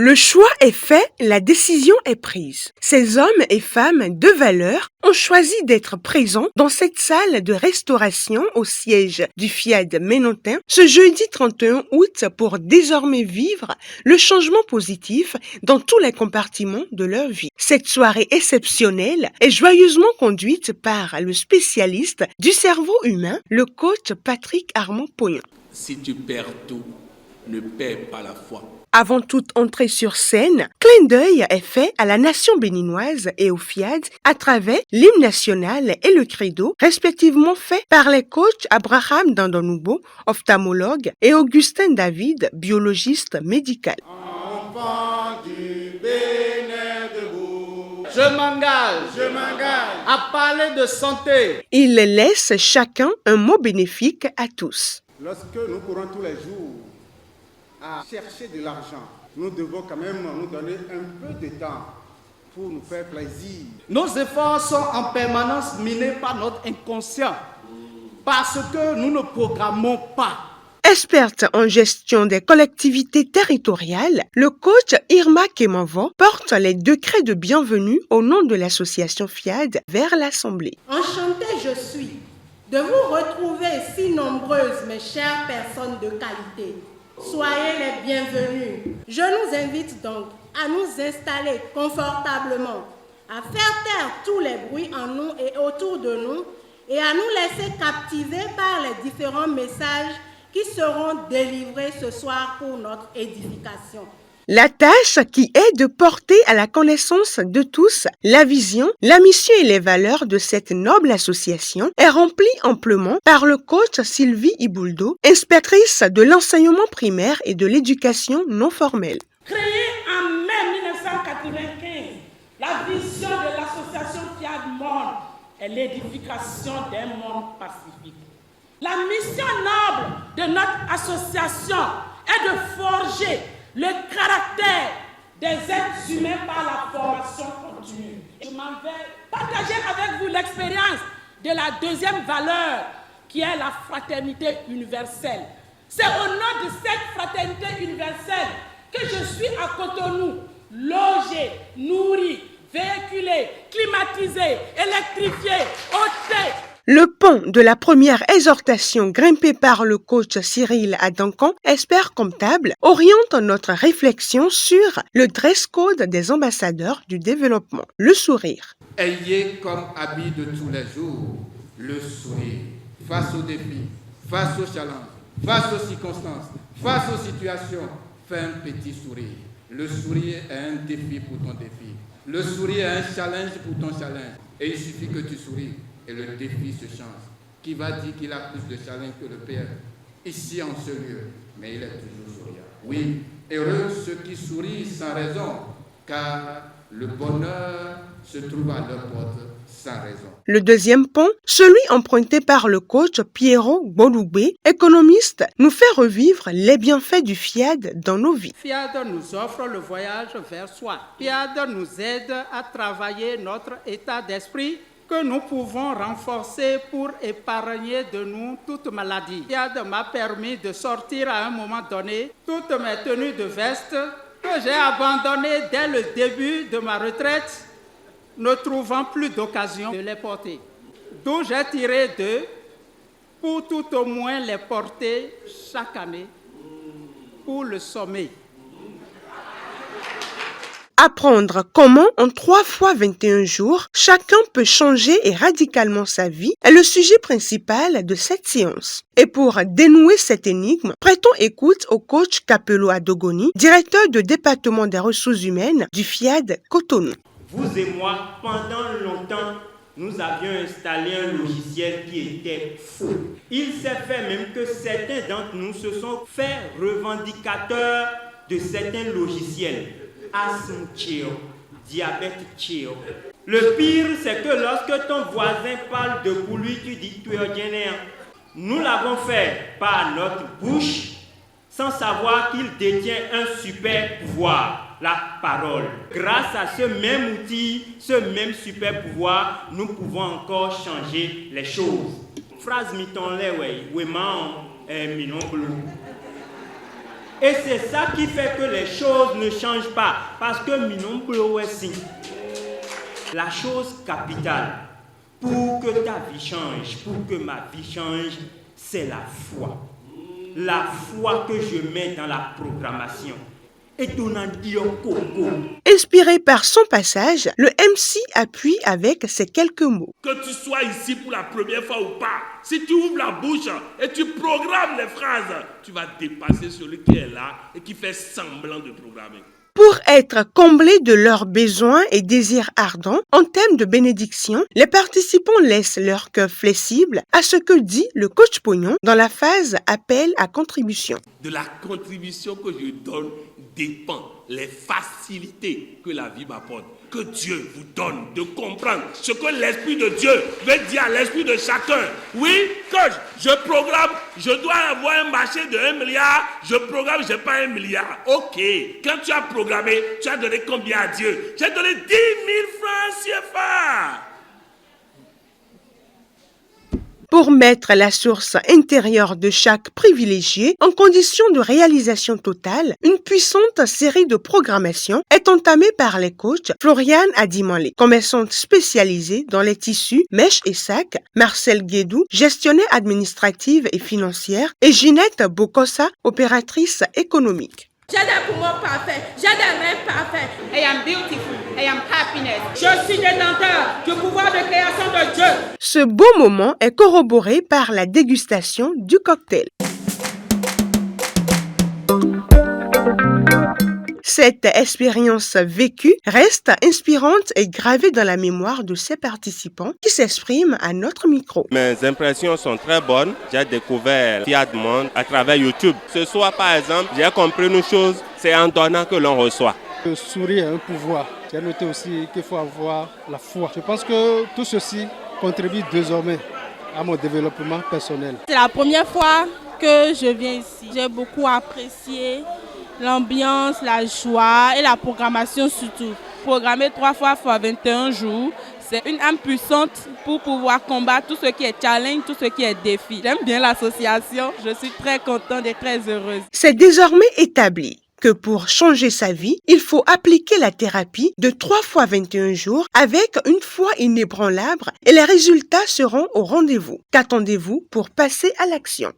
Le choix est fait, la décision est prise. Ces hommes et femmes de valeur ont choisi d'être présents dans cette salle de restauration au siège du FIAD Menontin ce jeudi 31 août pour désormais vivre le changement positif dans tous les compartiments de leur vie. Cette soirée exceptionnelle est joyeusement conduite par le spécialiste du cerveau humain, le coach Patrick Armand-Pognon. Si tu perds tout, ne perds pas la foi. Avant toute entrée sur scène, clin d'œil est fait à la nation béninoise et au FIAD à travers l'hymne national et le credo, respectivement faits par les coachs Abraham Dandonoubo, ophtalmologue, et Augustin David, biologiste médical. Enfant du Bénin debout, je m'engage à parler de santé. Il laisse chacun un mot bénéfique à tous. Lorsque nous courons tous les jours à chercher de l'argent, nous devons quand même nous donner un peu de temps pour nous faire plaisir. Nos efforts sont en permanence minés par notre inconscient parce que nous ne programmons pas. Experte en gestion des collectivités territoriales, le coach Irma Kemanvo porte les décrets de bienvenue au nom de l'association FIAD vers l'Assemblée. Enchantée je suis de vous retrouver si nombreuses, mes chères personnes de qualité. Soyez les bienvenus. Je nous invite donc à nous installer confortablement, à faire taire tous les bruits en nous et autour de nous et à nous laisser captiver par les différents messages qui seront délivrés ce soir pour notre édification. La tâche qui est de porter à la connaissance de tous la vision, la mission et les valeurs de cette noble association est remplie amplement par le coach Sylvie Ibouldo, inspectrice de l'enseignement primaire et de l'éducation non formelle. Créée en mai 1995, la vision de l'association FIAD Monde est l'édification d'un monde pacifique. La mission noble de notre association est de forger le caractère des êtres humains par la formation continue. Je m'en vais partager avec vous l'expérience de la deuxième valeur qui est la fraternité universelle. C'est au nom de cette fraternité universelle que je suis à Cotonou, logé, nourri, véhiculé, climatisé, électrifié, ôté. Le pont de la première exhortation grimpée par le coach Cyril Adancan, expert comptable, oriente notre réflexion sur le dress code des ambassadeurs du développement, le sourire. Ayez comme habit de tous les jours le sourire face aux défis, face aux challenges, face aux circonstances, face aux situations. Fais un petit sourire. Le sourire est un défi pour ton défi. Le sourire est un challenge pour ton challenge. Et il suffit que tu souris. Et le défi se change. Qui va dire qu'il a plus de challenge que le Père ici en ce lieu, mais il est toujours souriant. Oui, heureux ceux qui sourient sans raison, car le bonheur se trouve à leur porte sans raison. Le deuxième pont, celui emprunté par le coach Pierrot Boloubé, économiste, nous fait revivre les bienfaits du FIAD dans nos vies. FIAD nous offre le voyage vers soi. FIAD nous aide à travailler notre état d'esprit que nous pouvons renforcer pour épargner de nous toute maladie. FIAD m'a permis de sortir à un moment donné toutes mes tenues de veste que j'ai abandonnées dès le début de ma retraite, ne trouvant plus d'occasion de les porter. D'où j'ai tiré deux pour tout au moins les porter chaque année pour le sommet. Apprendre comment, en 3 fois 21 jours, chacun peut changer et radicalement sa vie est le sujet principal de cette séance. Et pour dénouer cette énigme, prêtons écoute au coach Capello Adogoni, directeur de département des ressources humaines du FIAD Cotonou. Vous et moi, pendant longtemps, nous avions installé un logiciel qui était faux. Il s'est fait même que certains d'entre nous se sont fait revendicateurs de certains logiciels. Asthme Chio, diabète Chio. Le pire, c'est que lorsque ton voisin parle de pour lui, tu dis tu es génère. Nous l'avons fait par notre bouche, sans savoir qu'il détient un super pouvoir, la parole. Grâce à ce même outil, ce même super pouvoir, nous pouvons encore changer les choses. Phrase miton le oui, man minon bleu. Et c'est ça qui fait que les choses ne changent pas. Parce que la chose capitale pour que ta vie change, pour que ma vie change, c'est la foi. La foi que je mets dans la programmation. Inspiré par son passage, le MC appuie avec ces quelques mots. Que tu sois ici pour la première fois ou pas, si tu ouvres la bouche et tu programmes les phrases, tu vas dépasser celui qui est là et qui fait semblant de programmer. Pour être comblés de leurs besoins et désirs ardents, en thème de bénédiction, les participants laissent leur cœur flexible à ce que dit le coach Pognon dans la phase appel à contribution. De la contribution que je donne dépend les facilités que la vie m'apporte. Que Dieu vous donne de comprendre ce que l'Esprit de Dieu veut dire à l'esprit de chacun. Oui, coach, je programme, je dois avoir un marché de 1 milliard, je programme, je n'ai pas 1 milliard. Ok, quand tu as programmé, tu as donné combien à Dieu? J'ai donné 10 000 francs CFA. Pour mettre la source intérieure de chaque privilégié en condition de réalisation totale, une puissante série de programmation est entamée par les coachs Floriane Adimale, commerçante spécialisée dans les tissus, mèches et sacs, Marcel Guédou, gestionnaire administrative et financière, et Ginette Bokossa, opératrice économique. J'ai des poumons parfaits, j'ai des reins parfaits. I am beautiful, I am happiness. Je suis détenteur du pouvoir de création de Dieu. Ce beau moment est corroboré par la dégustation du cocktail. Cette expérience vécue reste inspirante et gravée dans la mémoire de ces participants qui s'expriment à notre micro. Mes impressions sont très bonnes. J'ai découvert Fiat Monde à travers YouTube. Ce soir, par exemple, j'ai compris une chose, c'est en donnant que l'on reçoit. Le sourire est un pouvoir. J'ai noté aussi qu'il faut avoir la foi. Je pense que tout ceci contribue désormais à mon développement personnel. C'est la première fois que je viens ici. J'ai beaucoup apprécié l'ambiance, la joie et la programmation surtout. Programmer 3 fois 21 jours, c'est une âme puissante pour pouvoir combattre tout ce qui est challenge, tout ce qui est défi. J'aime bien l'association, je suis très contente et très heureuse. C'est désormais établi que pour changer sa vie, il faut appliquer la thérapie de 3 fois 21 jours avec une foi inébranlable et les résultats seront au rendez-vous. Qu'attendez-vous pour passer à l'action?